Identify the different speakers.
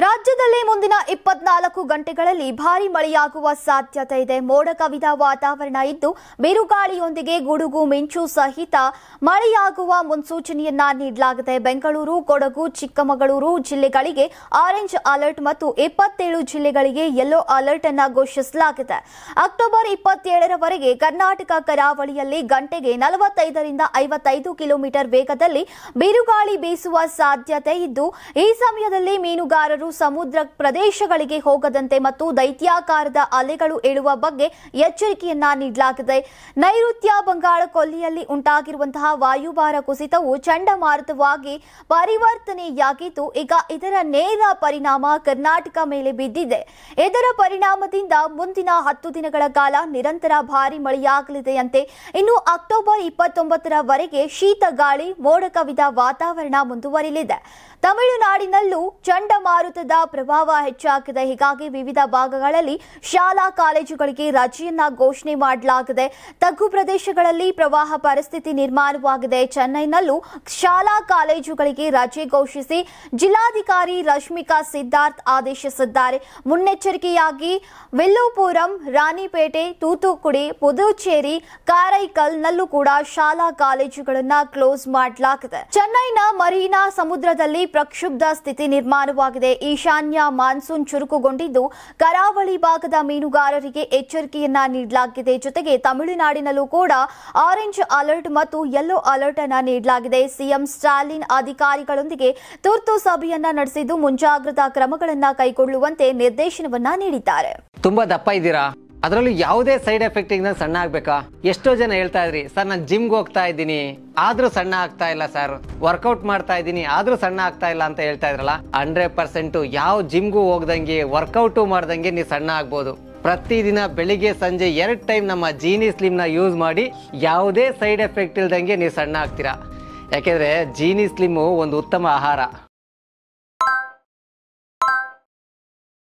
Speaker 1: ರಾಜ್ಯದಲ್ಲಿ ಮುಂದಿನ 24 ಗಂಟೆಗಳಲ್ಲಿ ಭಾರೀ ಮಳೆಯಾಗುವ ಸಾಧ್ಯತೆ ಇದೆ. ಮೋಡ ಕವಿದ ವಾತಾವರಣ ಇದ್ದು ಬಿರುಗಾಳಿಯೊಂದಿಗೆ ಗುಡುಗು ಮಿಂಚು ಸಹಿತ ಮಳೆಯಾಗುವ ಮುನ್ಸೂಚನೆಯನ್ನ ನೀಡಲಾಗಿದೆ. ಬೆಂಗಳೂರು, ಕೊಡಗು, ಚಿಕ್ಕಮಗಳೂರು ಜಿಲ್ಲೆಗಳಿಗೆ ಆರೆಂಜ್ ಅಲರ್ಟ್ ಮತ್ತು 27 ಜಿಲ್ಲೆಗಳಿಗೆ ಯೆಲ್ಲೋ ಅಲರ್ಟ್ ಅನ್ನು ಘೋಷಿಸಲಾಗಿದೆ. ಅಕ್ಟೋಬರ್ 27ರವರೆಗೆ ಕರ್ನಾಟಕ ಕರಾವಳಿಯಲ್ಲಿ ಗಂಟೆಗೆ 45 ರಿಂದ 55 ಕಿಲೋಮೀಟರ್ ವೇಗದಲ್ಲಿ ಬಿರುಗಾಳಿ ಬೀಸುವ ಸಾಧ್ಯತೆ ಇದ್ದು, ಈ ಸಮಯದಲ್ಲಿ ಮೀನುಗಾರರು ಸಮುದ್ರ ಪ್ರದೇಶಗಳಿಗೆ ಹೋಗದಂತೆ ಮತ್ತು ದೈತ್ಯಾಕಾರದ ಅಲೆಗಳು ಏಳುವ ಬಗ್ಗೆ ಎಚ್ಚರಿಕೆಯನ್ನ ನೀಡಲಾಗಿದೆ. ನೈಋತ್ಯ ಬಂಗಾಳ ಕೊಲ್ಲಿಯಲ್ಲಿ ಉಂಟಾಗಿರುವಂತಹ ವಾಯುಭಾರ ಕುಸಿತವು ಚಂಡಮಾರುತವಾಗಿ ಪರಿವರ್ತನೆಯಾಗಿದ್ದು, ಈಗ ಇದರ ನೇರ ಪರಿಣಾಮ ಕರ್ನಾಟಕ ಮೇಲೆ ಬಿದ್ದಿದೆ. ಇದರ ಪರಿಣಾಮದಿಂದ ಮುಂದಿನ 10 ದಿನಗಳ ಕಾಲ ನಿರಂತರ ಭಾರೀ ಮಳೆಯಾಗಲಿದೆಯಂತೆ. ಇನ್ನು ಅಕ್ಟೋಬರ್ 29ರವರೆಗೆ ಶೀತ ಗಾಳಿ, ಮೋಡ ಕವಿದ ವಾತಾವರಣ ಮುಂದುವರಿಯಲಿದೆ. ತಮಿಳುನಾಡಿನಲ್ಲೂ ಚಂಡಮಾರುತದ ಪ್ರಭಾವ ಹೆಚ್ಚಾಗಿದೆ. ಹೀಗಾಗಿ ವಿವಿಧ ಭಾಗಗಳಲ್ಲಿ ಶಾಲಾ ಕಾಲೇಜುಗಳಿಗೆ ರಜೆಯನ್ನ ಘೋಷಣೆ ಮಾಡಲಾಗಿದೆ. ತಗ್ಗು ಪ್ರದೇಶಗಳಲ್ಲಿ ಪ್ರವಾಹ ಪರಿಸ್ಥಿತಿ ನಿರ್ಮಾಣವಾಗಿದೆ. ಚೆನ್ನೈನಲ್ಲೂ ಶಾಲಾ ಕಾಲೇಜುಗಳಿಗೆ ರಜೆ ಘೋಷಿಸಿ ಜಿಲ್ಲಾಧಿಕಾರಿ ರಶ್ಮಿಕಾ ಸಿದ್ಧಾರ್ಥ್ ಆದೇಶಿಸಿದ್ದಾರೆ. ಮುನ್ನೆಚ್ಚರಿಕೆಯಾಗಿ ವಿಲ್ಲುಪುರಂ, ರಾಣಿಪೇಟೆ, ತೂತುಕುಡಿ, ಪುದುಚೇರಿ, ಕಾರೈಕಲ್ ನಲ್ಲೂ ಕೂಡ ಶಾಲಾ ಕಾಲೇಜುಗಳನ್ನು ಕ್ಲೋಸ್ ಮಾಡಲಾಗಿದೆ. ಚೆನ್ನೈನ ಮರೀನಾ ಸಮುದ್ರದಲ್ಲಿ ಪ್ರಕ್ಷುಬ್ಧ ಸ್ಥಿತಿ ನಿರ್ಮಾಣವಾಗಿದೆ. ಈಶಾನ್ಯ ಮಾನ್ಸೂನ್ ಚುರುಕುಗೊಂಡಿದ್ದು ಕರಾವಳಿ ಭಾಗದ ಮೀನುಗಾರರಿಗೆ ಎಚ್ಚರಿಕೆಯನ್ನ ನೀಡಲಾಗಿದೆ. ಜೊತೆಗೆ ತಮಿಳುನಾಡಿನಲ್ಲೂ ಕೂಡ ಆರೆಂಜ್ ಅಲರ್ಟ್ ಮತ್ತು ಯೆಲ್ಲೋ ಅಲರ್ಟ್ ಅನ್ನ ನೀಡಲಾಗಿದೆ. ಸಿಎಂ ಸ್ಟಾಲಿನ್ ಅಧಿಕಾರಿಗಳೊಂದಿಗೆ ತುರ್ತು ಸಭೆಯನ್ನ ನಡೆಸಿದ್ದು ಮುಂಜಾಗ್ರತಾ ಕ್ರಮಗಳನ್ನ ಕೈಗೊಳ್ಳುವಂತೆ ನಿರ್ದೇಶನವನ್ನ ನೀಡಿದ್ದಾರೆ.
Speaker 2: ತುಂಬಾ ದಪ್ಪ ಇದ್ದೀರಾ, ಅದರಲ್ಲೂ ಯಾವುದೇ ಸೈಡ್ ಎಫೆಕ್ಟ್ ಇಂದ ಸಣ್ಣ ಆಗ್ಬೇಕಾ? ಎಷ್ಟೋ ಜನ ಹೇಳ್ತಾ ಇದ್ರಿ, ಸರ್ ನಾನು ಜಿಮ್ಗೆ ಹೋಗ್ತಾ ಇದ್ದೀನಿ ಆದ್ರೂ ಸಣ್ಣ ಆಗ್ತಾ ಇಲ್ಲ, ಸರ್ ವರ್ಕೌಟ್ ಮಾಡ್ತಾ ಇದ್ದೀನಿ ಆದ್ರೂ ಸಣ್ಣ ಆಗ್ತಾ ಇಲ್ಲ ಅಂತ ಹೇಳ್ತಾ ಇದ್ರಲ್ಲ. 100% ಯಾವ ಜಿಮ್ಗೂ ಹೋಗ್ದಂಗೆ ವರ್ಕೌಟು ಮಾಡ್ದಂಗೆ ನೀವು ಸಣ್ಣ ಆಗ್ಬೋದು. ಪ್ರತಿದಿನ ಬೆಳಿಗ್ಗೆ ಸಂಜೆ 2 ಟೈಮ್ ನಮ್ಮ ಜೀನಿ ಸ್ಲಿಮ್ ನ ಯೂಸ್ ಮಾಡಿ ಯಾವುದೇ ಸೈಡ್ ಎಫೆಕ್ಟ್ ಇಲ್ದಂಗೆ ನೀವು ಸಣ್ಣ ಆಗ್ತೀರಾ. ಯಾಕೆಂದ್ರೆ ಜೀನಿ ಸ್ಲಿಮ್ ಒಂದು ಉತ್ತಮ ಆಹಾರ.